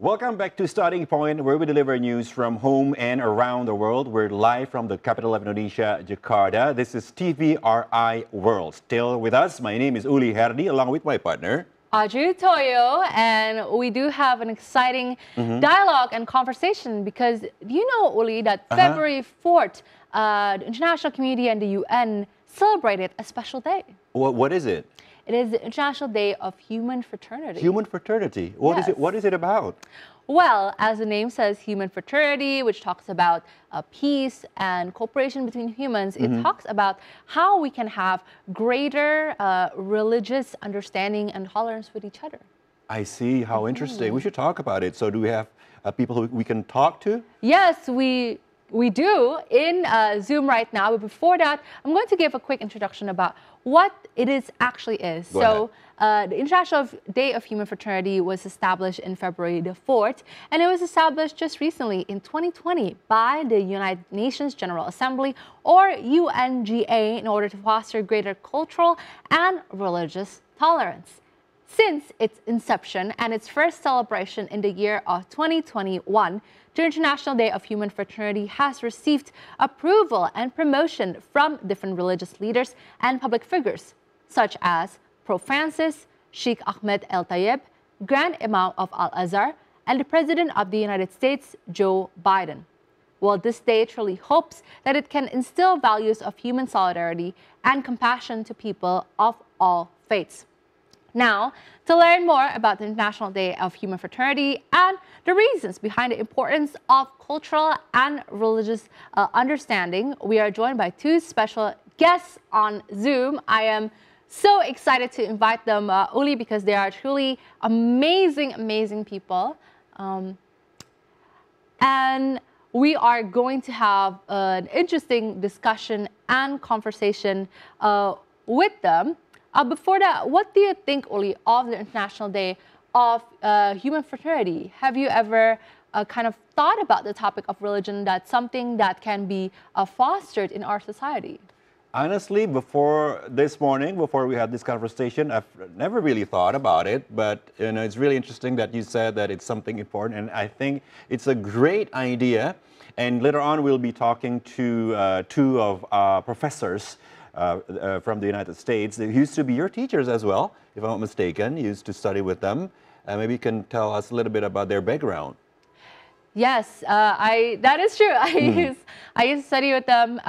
Welcome back to Starting Point, where we deliver news from home and around the world. We're live from the capital of Indonesia, Jakarta. This is TVRI World. Still with us, my name is Uli Herdi, along with my partner, Aju Toyo, and we do have an exciting dialogue and conversation because do you know, Uli, that February 4th, the international community and the UN celebrated a special day. What is it? It is the International Day of Human Fraternity. Human Fraternity. What is it? What is it about? Well, as the name says, human fraternity, which talks about peace and cooperation between humans, it talks about how we can have greater religious understanding and tolerance with each other. I see. How interesting. We should talk about it. So do we have people who we can talk to? Yes, we do in Zoom right now. But before that, I'm going to give a quick introduction about what it actually is. Go ahead. The International Day of Human Fraternity was established in February the 4th, and it was established just recently in 2020 by the United Nations General Assembly, or UNGA, in order to foster greater cultural and religious tolerance. Since its inception and its first celebration in the year of 2021, the International Day of Human Fraternity has received approval and promotion from different religious leaders and public figures, such as Pope Francis, Sheikh Ahmed El Tayeb, Grand Imam of Al-Azhar, and the President of the United States, Joe Biden. Well, this day truly hopes that it can instill values of human solidarity and compassion to people of all faiths. Now, to learn more about the International Day of Human Fraternity and the reasons behind the importance of cultural and religious understanding, we are joined by two special guests on Zoom. I am so excited to invite them, Uli, because they are truly amazing, amazing people. And we are going to have an interesting discussion and conversation with them. Before that, what do you think, Uli, of the International Day of Human Fraternity? Have you ever kind of thought about the topic of religion, that's something that can be fostered in our society? Honestly, before this morning, before we had this conversation, I've never really thought about it. But it's really interesting that you said that it's something important, and I think it's a great idea. And later on, we'll be talking to two of our professors from the United States. They used to be your teachers as well, if I'm not mistaken. You used to study with them. Maybe you can tell us a little bit about their background. Yes, that is true. I used to study with them.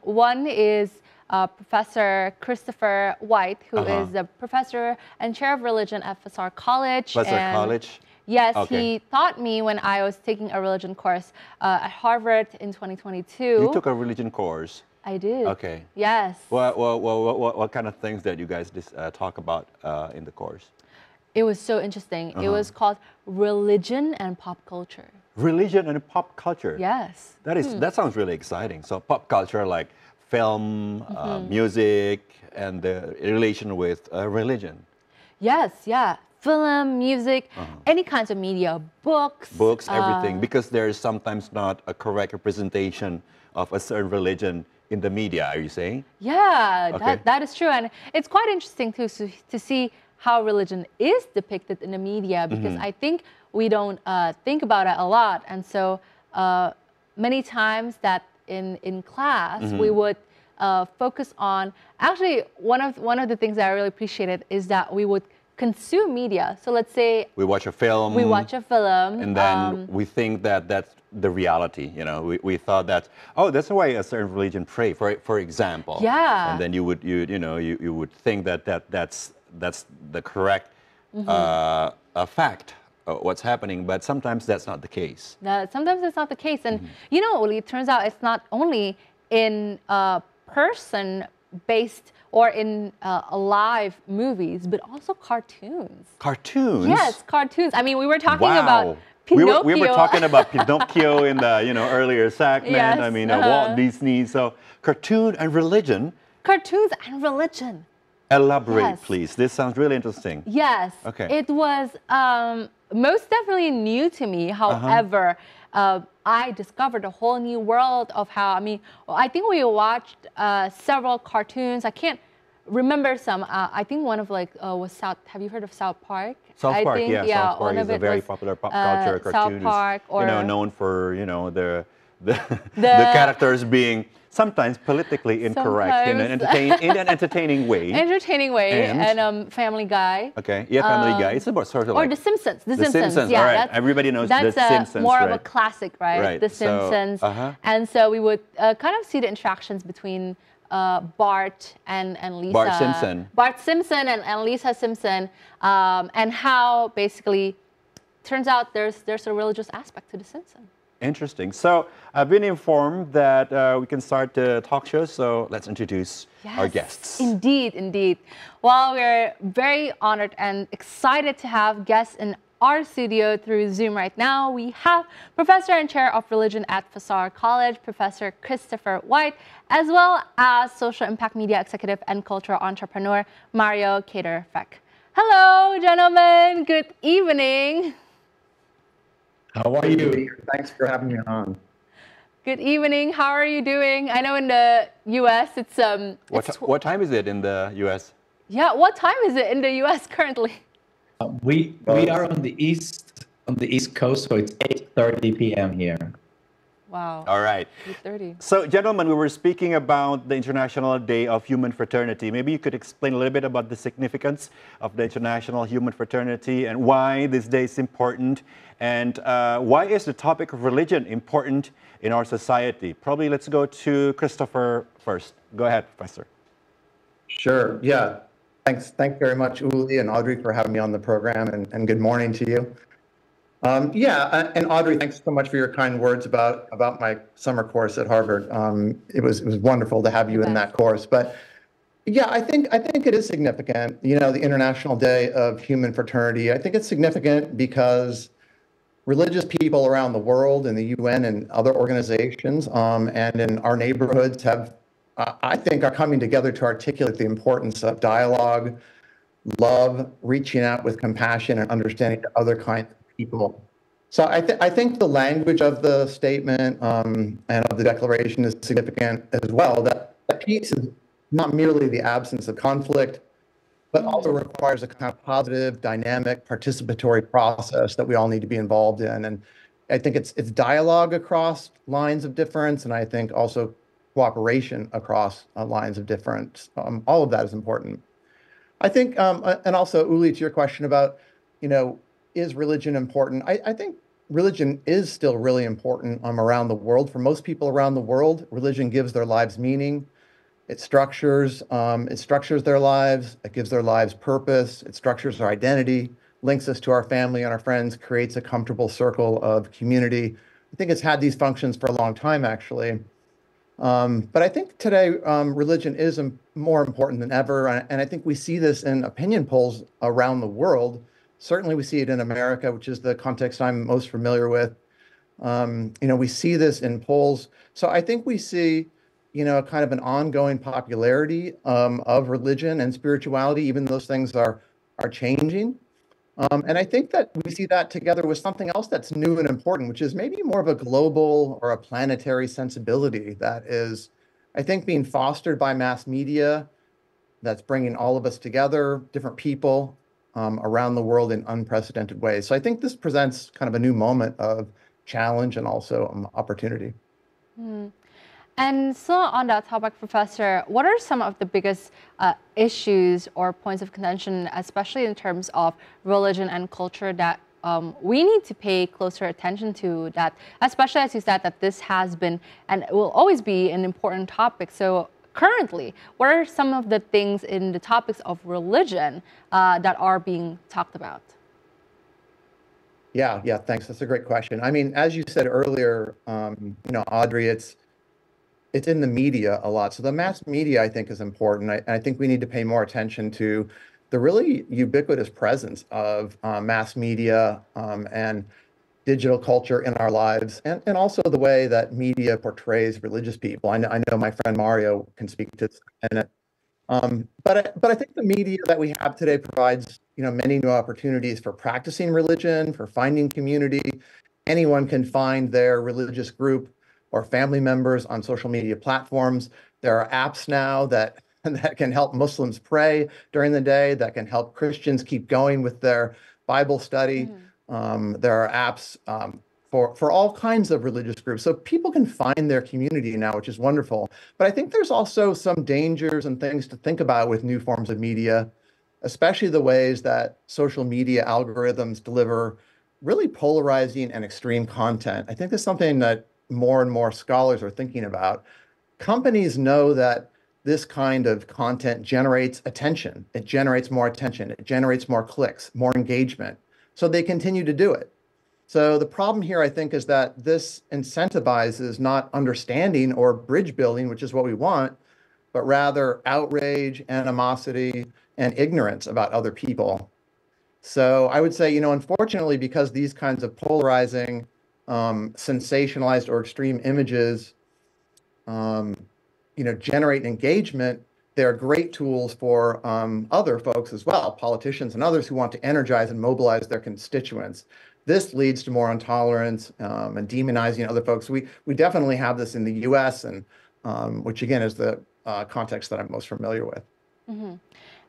One is Professor Christopher White, who is a professor and chair of religion at Vassar College. Vassar College? Yes, he taught me when I was taking a religion course at Harvard in 2022. You took a religion course? I did. Okay. Yes. What kind of things that you guys talk about in the course? It was so interesting. It was called Religion and Pop Culture. Religion and pop culture? Yes. That sounds really exciting. So pop culture, like film, music, and the relation with religion. Yes, yeah. Film, music, any kinds of media, books. Books, everything. Because there is sometimes not a correct representation of a certain religion in the media, are you saying? Yeah, okay. that is true. And it's quite interesting to see how religion is depicted in the media, because I think we don't think about it a lot. And so many times that in class, we would focus on, actually, one of the things that I really appreciated is that we would consume media. So let's say we watch a film. We watch a film. And then we think that that's the reality. You know, we thought that, oh, that's the way a certain religion pray, for example. Yeah. And then you would think that that's the correct fact of what's happening, but sometimes that's not the case. Sometimes it's not the case. And you know, Uli, it turns out it's not only in person-based or in live movies, but also cartoons. Cartoons? Yes, cartoons. I mean, we were talking about Pinocchio. We were talking about Pinocchio in the earlier segment. Yes, I mean, Walt Disney. So cartoon and religion. Cartoons and religion. Elaborate, please. This sounds really interesting. Yes. Okay. It was most definitely new to me. However, I discovered a whole new world of how, I think we watched several cartoons. I can't remember some. I think one of like was South. Have you heard of South Park? South I Park, think, yeah, South Park one is of a it very was popular pop culture South cartoon. Park, You know, or known for the the the characters being sometimes politically incorrect sometimes in an entertaining way. entertaining way, And and Family Guy. okay, yeah, Family Guy. It's about sort of Or like The Simpsons. The The Simpsons. Simpsons. All Yeah, right, everybody knows The that's Simpsons, more of a right? classic, right? Right. The So, Simpsons. uh-huh. And so we would kind of see the interactions between Bart and Lisa. Bart Simpson. Bart Simpson and Lisa Simpson, and how basically turns out there's a religious aspect to The Simpsons. Interesting. So I've been informed that we can start the talk show. So let's introduce our Yes, guests. Indeed, indeed. Well, we're very honored and excited to have guests in our studio through Zoom right now. We have Professor and Chair of Religion at Vassar College, Professor Christopher White, as well as Social Impact Media Executive and Cultural Entrepreneur, Mario Kader-Feck. Hello, gentlemen. Good evening. How are you? Thanks for having me on. Good evening. How are you doing? I know in the U.S. it's What time is it in the U.S.? Yeah, what time is it in the U.S. currently? We are on the east coast, so it's 8:30 p.m. here. Wow. All right. 8:30. So, gentlemen, we were speaking about the International Day of Human Fraternity. Maybe you could explain a little bit about the significance of the International Human Fraternity and why this day is important, and why is the topic of religion important in our society? Probably let's go to Christopher first. Go ahead, Professor. Sure. Yeah. Thanks very much, Uli and Audrey, for having me on the program, and good morning to you. And Audrey, thanks so much for your kind words about my summer course at Harvard. It was wonderful to have you in that course. But yeah, I think it is significant. You know, the International Day of Human Fraternity. I think it's significant because religious people around the world, in the UN and other organizations, and in our neighborhoods have, I think, are coming together to articulate the importance of dialogue, love, reaching out with compassion and understanding to other kinds of people. So I think the language of the statement and of the declaration is significant as well, that peace is not merely the absence of conflict, but also requires a kind of positive, dynamic, participatory process that we all need to be involved in. And I think it's dialogue across lines of difference, and I think also cooperation across lines of difference. All of that is important. I think, and also, Uli, to your question about, is religion important? I think religion is still really important around the world. For most people around the world, religion gives their lives meaning. It structures their lives. It gives their lives purpose. It structures their identity, links us to our family and our friends, creates a comfortable circle of community. I think it's had these functions for a long time, actually. But I think today religion is more important than ever. And I think we see this in opinion polls around the world. Certainly we see it in America, which is the context I'm most familiar with. We see this in polls. So I think we see, kind of an ongoing popularity of religion and spirituality, even those things are changing. And I think that we see that together with something else that's new and important, which is maybe more of a global or a planetary sensibility that is, I think, being fostered by mass media, that's bringing all of us together, different people around the world in unprecedented ways. So I think this presents kind of a new moment of challenge and also opportunity. And so on that topic, Professor, what are some of the biggest issues or points of contention, especially in terms of religion and culture, that we need to pay closer attention to, that, especially as you said, that this has been and will always be an important topic. So currently, what are some of the things in the topics of religion that are being talked about? Yeah, thanks. That's a great question. I mean, as you said earlier, Audrey, it's in the media a lot. So the mass media, I think, is important. I think we need to pay more attention to the really ubiquitous presence of mass media and digital culture in our lives, and also the way that media portrays religious people. I know my friend Mario can speak to this in a minute. But I think the media that we have today provides, many new opportunities for practicing religion, for finding community. Anyone can find their religious group or family members on social media platforms. There are apps now that that can help Muslims pray during the day, that can help Christians keep going with their Bible study. There are apps for all kinds of religious groups. So people can find their community now, which is wonderful. But I think there's also some dangers and things to think about with new forms of media, especially the ways that social media algorithms deliver really polarizing and extreme content. I think that's something that more and more scholars are thinking about. Companies know that this kind of content generates attention. It generates more attention. It generates more clicks, more engagement. So they continue to do it. So the problem here, I think, is that this incentivizes not understanding or bridge building, which is what we want, but rather outrage, animosity, and ignorance about other people. So I would say, unfortunately, because these kinds of polarizing, sensationalized or extreme images, generate engagement, they're great tools for other folks as well, politicians and others who want to energize and mobilize their constituents. This leads to more intolerance and demonizing other folks. We definitely have this in the U.S., and which again is the context that I'm most familiar with.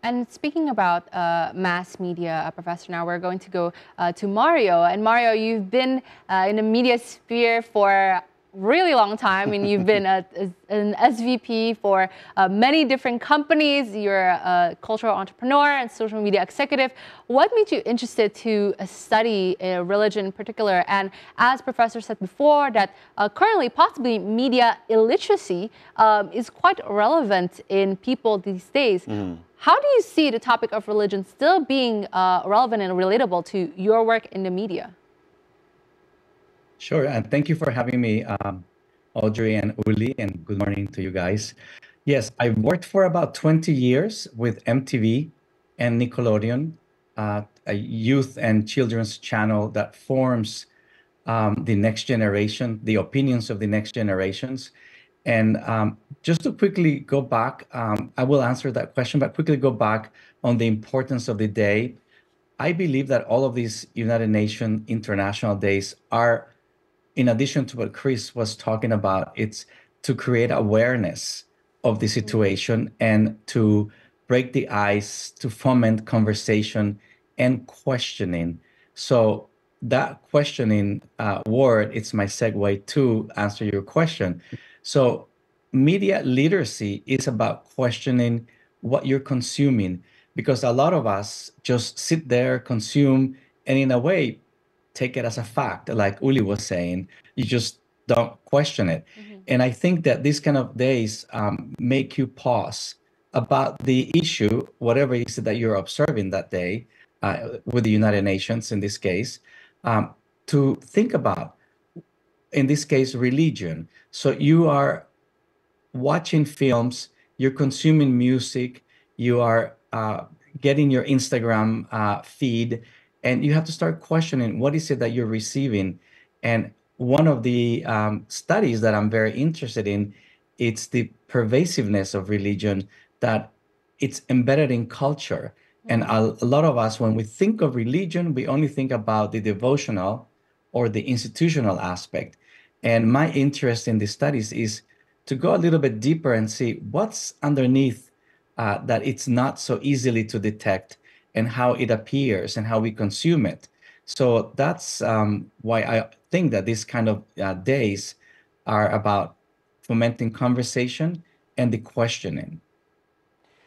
And speaking about mass media, Professor, now we're going to go to Mario. And Mario, you've been in the media sphere for really long time. I mean, you've been an SVP for many different companies. You're a cultural entrepreneur and social media executive. What made you interested to study religion in particular? And as Professor said before, that currently possibly media illiteracy is quite relevant in people these days. How do you see the topic of religion still being relevant and relatable to your work in the media? Sure, and thank you for having me, Audrey and Uli, and good morning to you guys. Yes, I worked for about 20 years with MTV and Nickelodeon, a youth and children's channel that forms the next generation, the opinions of the next generations. And just to quickly go back, I will answer that question, but quickly go back on the importance of the day. I believe that all of these United Nations International Days are, in addition to what Chris was talking about, it's to create awareness of the situation and to break the ice, to foment conversation and questioning. So that questioning word, it's my segue to answer your question. So media literacy is about questioning what you're consuming, because a lot of us just sit there, consume, and in a way, take it as a fact, like Uli was saying. You just don't question it. And I think that these kind of days make you pause about the issue, whatever it is that you're observing that day, with the United Nations in this case, to think about, in this case, religion. So you are watching films, you're consuming music, you are getting your Instagram feed, and you have to start questioning what is it that you're receiving. And one of the studies that I'm very interested in, it's the pervasiveness of religion, that it's embedded in culture. And a lot of us, when we think of religion, we only think about the devotional or the institutional aspect. And my interest in these studies is to go a little bit deeper and see what's underneath that it's not so easily to detect, and how it appears and how we consume it. So that's why I think that these kind of days are about fomenting conversation and the questioning.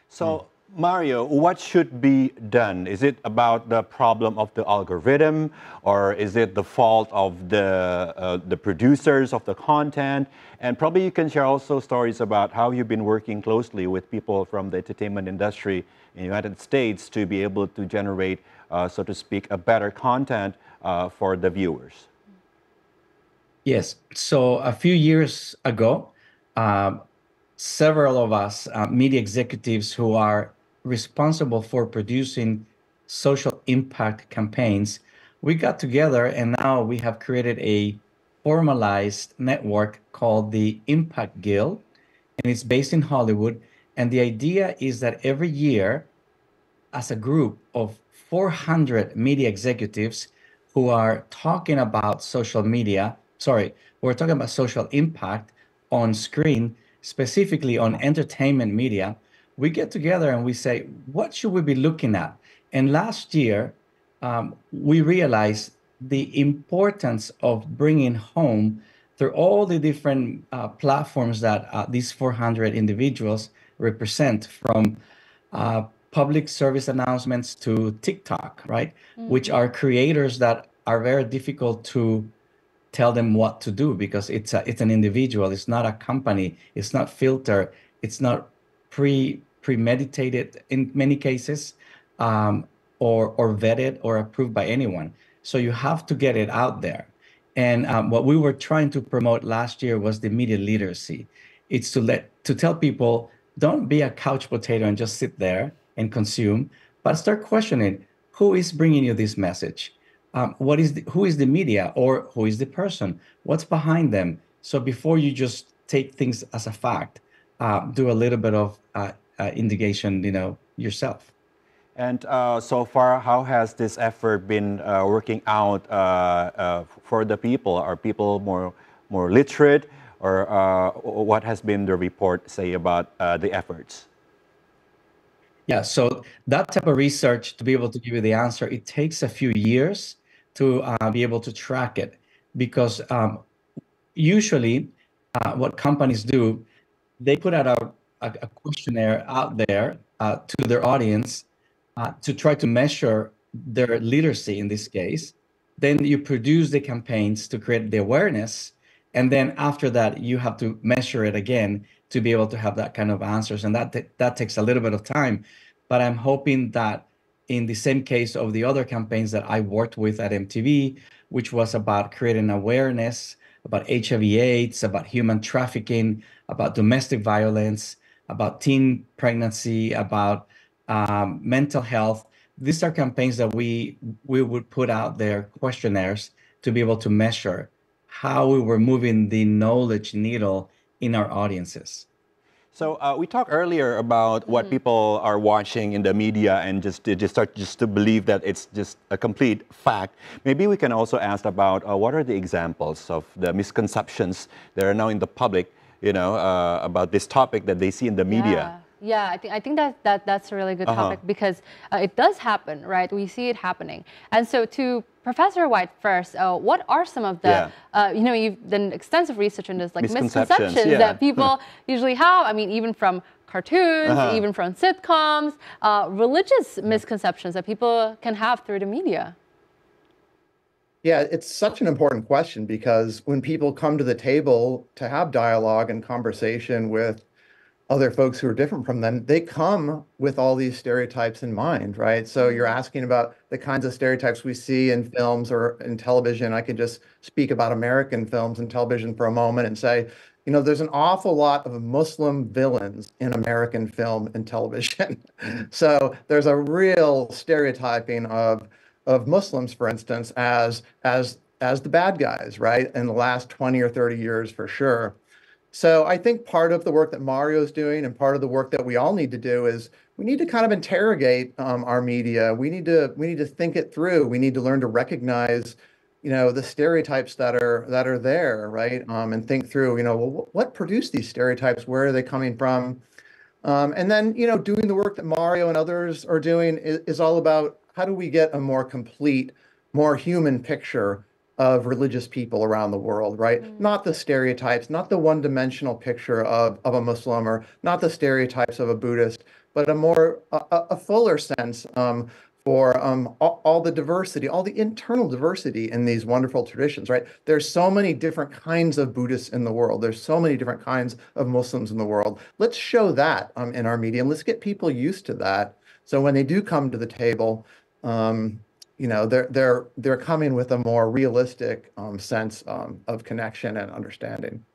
So, Mario, what should be done? Is it about the problem of the algorithm, or is it the fault of the producers of the content? And probably you can share also stories about how you've been working closely with people from the entertainment industry in the United States to be able to generate, so to speak, a better content for the viewers. Yes. So a few years ago, several of us, media executives who are responsible for producing social impact campaigns, we got together, and now we have created a formalized network called the Impact Guild, and it's based in Hollywood. And the idea is that every year, as a group of 400 media executives who are talking about social media, we're talking about social impact on screen, specifically on entertainment media, we get together and we say, what should we be looking at? And last year, we realized the importance of bringing home through all the different platforms that these 400 individuals represent, from public service announcements to TikTok, right? Which are creators that are very difficult to tell them what to do, because it's an individual, it's not a company, it's not filtered, it's not premeditated in many cases, or vetted or approved by anyone. So you have to get it out there. And what we were trying to promote last year was the media literacy. It's to tell people, don't be a couch potato and just sit there and consume, but start questioning, who is bringing you this message? Who is the media, or who is the person? What's behind them? So before you just take things as a fact, do a little bit of investigation, yourself. And so far, how has this effort been working out for the people? Are people more literate, or what has been the report say about the efforts? Yeah, so that type of research, to be able to give you the answer, it takes a few years to be able to track it, because usually what companies do, they put out a questionnaire out there to their audience to try to measure their literacy in this case. Then you produce the campaigns to create the awareness. And then after that, you have to measure it again to be able to have that kind of answers. And that takes a little bit of time. But I'm hoping that in the same case of the other campaigns that I worked with at MTV, which was about creating awareness about HIV/AIDS, about human trafficking, about domestic violence, about teen pregnancy, about mental health. These are campaigns that we would put out there, questionnaires, to be able to measure how we were moving the knowledge needle in our audiences. So we talked earlier about what people are watching in the media, and just start to believe that it's just a complete fact. Maybe we can also ask about what are the examples of the misconceptions that are now in the public, about this topic that they see in the media. Yeah, I think that's a really good topic, because it does happen, right? We see it happening. And so to Professor White first, what are some of the, you've done extensive research on this, like misconceptions that people usually have? I mean, even from cartoons, even from sitcoms, religious misconceptions that people can have through the media. Yeah, it's such an important question, because when people come to the table to have dialogue and conversation with other folks who are different from them, they come with all these stereotypes in mind, right? So you're asking about the kinds of stereotypes we see in films or in television. I could just speak about American films and television for a moment and say, there's an awful lot of Muslim villains in American film and television. So there's a real stereotyping of Muslims, for instance, as the bad guys, right? In the last 20 or 30 years, for sure. So I think part of the work that Mario's doing, and part of the work that we all need to do, is we need to kind of interrogate our media. We need to think it through. We need to learn to recognize, the stereotypes that are there, right? And think through, well, what produced these stereotypes? Where are they coming from? And then, doing the work that Mario and others are doing is all about, how do we get a more complete, more human picture of religious people around the world, right? Not the stereotypes, not the one-dimensional picture of a Muslim, or not the stereotypes of a Buddhist, but a fuller sense for all the diversity, all the internal diversity in these wonderful traditions, right? There's so many different kinds of Buddhists in the world. There's so many different kinds of Muslims in the world. Let's show that in our media, and let's get people used to that. So when they do come to the table, they're coming with a more realistic sense of connection and understanding.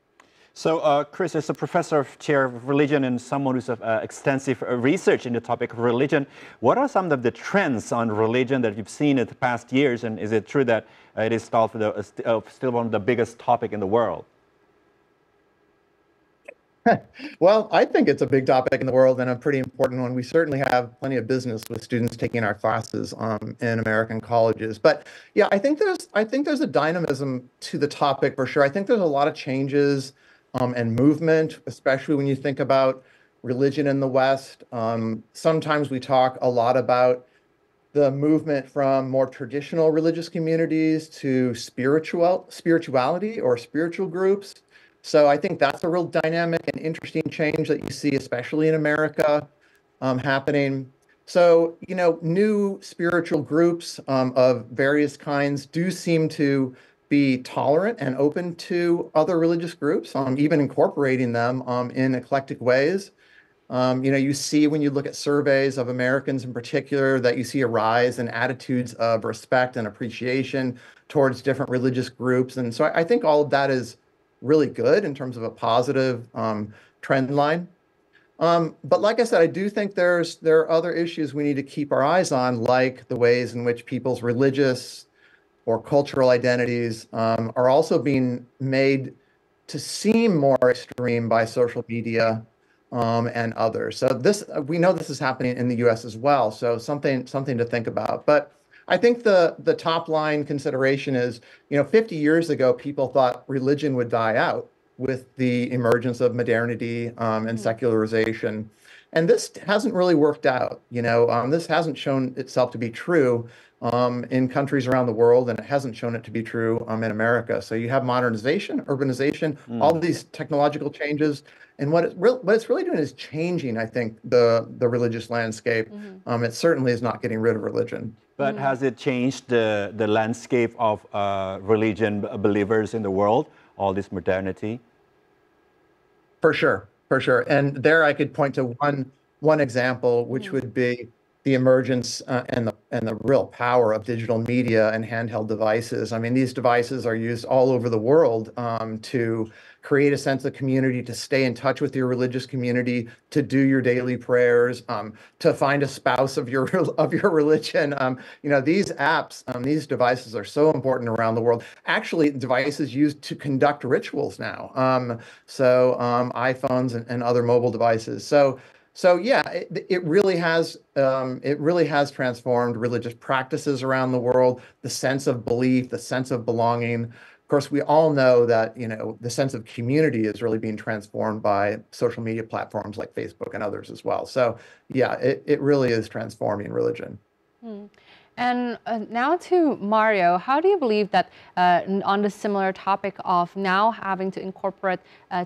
So, Chris, as a professor of chair of religion and someone who's extensive research in the topic of religion, what are some of the trends on religion that you've seen in the past years, and is it true that it is still one of the biggest topic in the world? Well, I think it's a big topic in the world, and a pretty important one. We certainly have plenty of business with students taking our classes in American colleges. But yeah, I think there's a dynamism to the topic for sure. I think there's a lot of changes and movement, especially when you think about religion in the West. Sometimes we talk a lot about the movement from more traditional religious communities to spirituality or spiritual groups. So I think that's a real dynamic and interesting change that you see, especially in America, happening. So, you know, new spiritual groups of various kinds do seem to be tolerant and open to other religious groups, even incorporating them in eclectic ways. You know, you see when you look at surveys of Americans in particular that you see a rise in attitudes of respect and appreciation towards different religious groups. And so I think all of that is really good in terms of a positive trend line. But like I said, I do think there are other issues we need to keep our eyes on, like the ways in which people's religious or cultural identities are also being made to seem more extreme by social media and others. So this we know this is happening in the U.S. as well. So something to think about. But I think the top line consideration is, you know, 50 years ago, people thought religion would die out with the emergence of modernity and secularization. And this hasn't really worked out. You know, this hasn't shown itself to be true in countries around the world, and it hasn't shown it to be true in America. So you have modernization, urbanization, all these technological changes, and what it's really doing is changing, I think, the religious landscape. It certainly is not getting rid of religion. But has it changed the landscape of religion believers in the world, all this modernity? For sure, for sure. And there I could point to one example, which would be the emergence and the real power of digital media and handheld devices. I mean, these devices are used all over the world to create a sense of community, to stay in touch with your religious community, to do your daily prayers, to find a spouse of your religion. You know, these apps, these devices are so important around the world. Actually, devices used to conduct rituals now. iPhones and other mobile devices. So yeah, it really has transformed religious practices around the world, the sense of belief, the sense of belonging. Of course, we all know that, you know, the sense of community is really being transformed by social media platforms like Facebook and others as well. So yeah, it really is transforming religion. And now to Mario, how do you believe that on the similar topic of now having to incorporate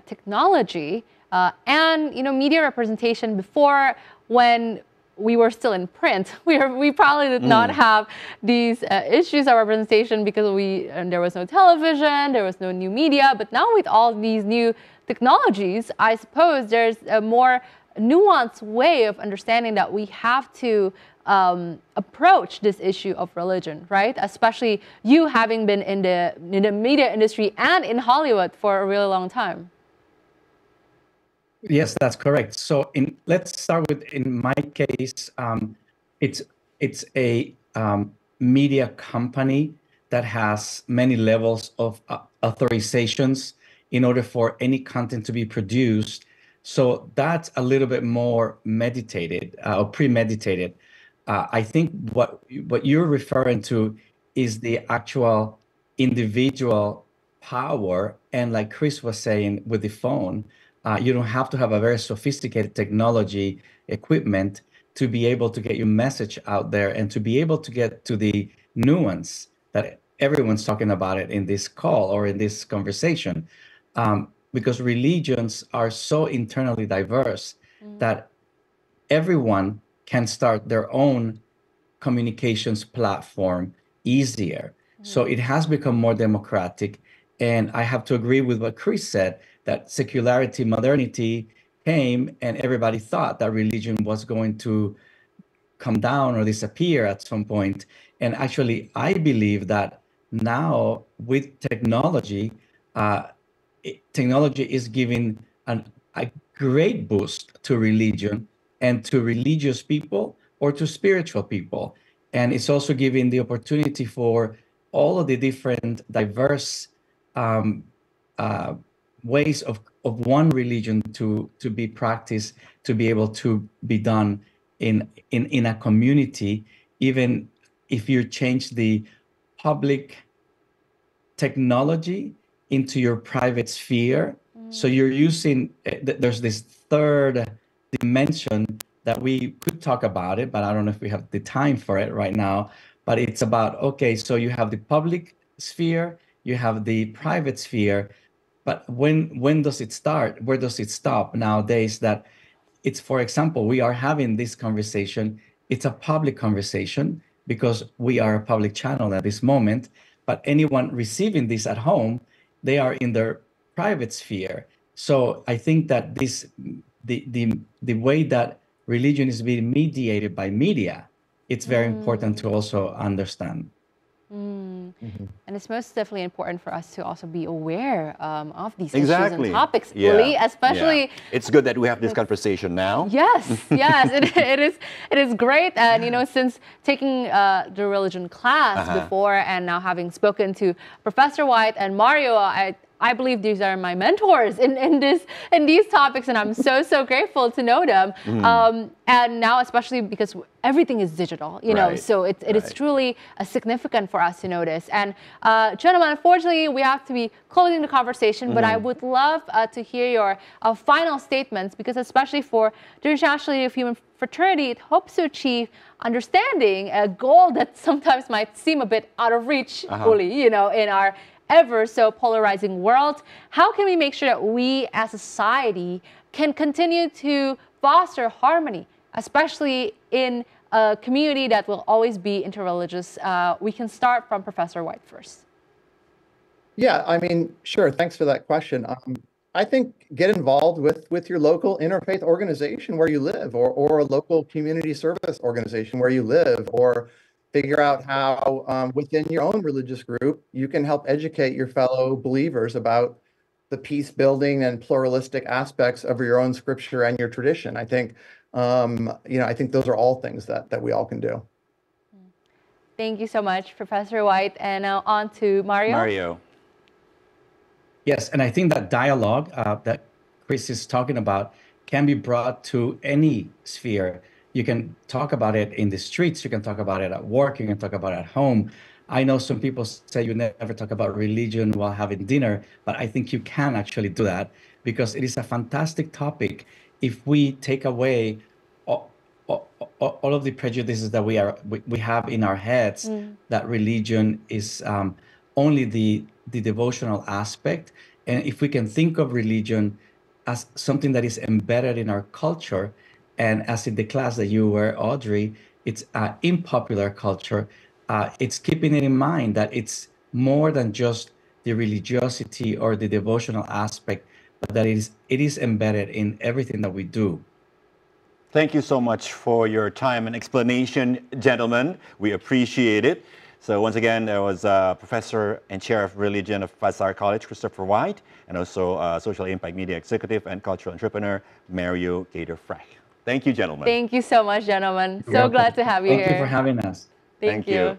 technology and, you know, media representation before, when we were still in print, we probably did not have these issues of representation because there was no television, there was no new media. But now with all these new technologies, I suppose there's a more nuanced way of understanding that we have to approach this issue of religion, right? Especially you having been in the media industry and in Hollywood for a really long time. Yes, that's correct. So let's start with, in my case, it's a media company that has many levels of authorizations in order for any content to be produced. So that's a little bit more meditated or premeditated. I think what you're referring to is the actual individual power. And like Chris was saying with the phone, you don't have to have a very sophisticated technology equipment to be able to get your message out there and to be able to get to the nuance that everyone's talking about it in this call or in this conversation. Because religions are so internally diverse that everyone can start their own communications platform easier. So it has become more democratic. And I have to agree with what Chris said, that secularity, modernity came and everybody thought that religion was going to come down or disappear at some point. And actually, I believe that now with technology, technology is giving a great boost to religion and to religious people or to spiritual people. And it's also giving the opportunity for all of the different diverse ways of one religion to be practiced, to be able to be done in a community, even if you change the public technology into your private sphere. So you're using, there's this third dimension that we could talk about it, but I don't know if we have the time for it right now. But it's about, okay, so you have the public sphere, you have the private sphere, but when does it start? Where does it stop nowadays? That it's, for example, we are having this conversation. It's a public conversation because we are a public channel at this moment. But anyone receiving this at home, they are in their private sphere. So I think that the way that religion is being mediated by media, it's very important to also understand. And it's most definitely important for us to also be aware of these Exactly. issues and topics, Yeah. Uli, especially. Yeah. It's good that we have this conversation now. Yes, yes, it is great. And, you know, since taking the religion class before and now having spoken to Professor White and Mario, I believe these are my mentors in these topics, and I'm so grateful to know them. And now, especially because everything is digital, you know, so it is truly significant for us to know this. And gentlemen, unfortunately, we have to be closing the conversation, but I would love to hear your final statements, because especially for the International League of Human Fraternity, it hopes to achieve understanding, a goal that sometimes might seem a bit out of reach, Uli, you know, in our ever so polarizing world. How can we make sure that we as a society can continue to foster harmony, especially in a community that will always be interreligious? We can start from Professor White first. Yeah, I mean, sure. Thanks for that question. I think get involved with your local interfaith organization where you live, or a local community service organization where you live, or figure out how within your own religious group you can help educate your fellow believers about the peace building and pluralistic aspects of your own scripture and your tradition. I think you know, I think those are all things that we all can do. Thank you so much, Professor White. And now on to Mario. Yes, and I think that dialogue that Chris is talking about can be brought to any sphere. You can talk about it in the streets, you can talk about it at work, you can talk about it at home. I know some people say you never talk about religion while having dinner, but I think you can actually do that, because it is a fantastic topic if we take away all of the prejudices that we have in our heads, that religion is only the devotional aspect. And if we can think of religion as something that is embedded in our culture, and as in the class that you were, Audrey, it's in popular culture, it's keeping it in mind that it's more than just the religiosity or the devotional aspect, but that it is embedded in everything that we do. Thank you so much for your time and explanation, gentlemen. We appreciate it. So once again, there was Professor and Chair of Religion of Vassar College, Christopher White, and also Social Impact Media Executive and Cultural Entrepreneur, Mario Gator-Frech. Thank you, gentlemen. Thank you so much, gentlemen. So glad to have you here. Thank you for having us. Thank you.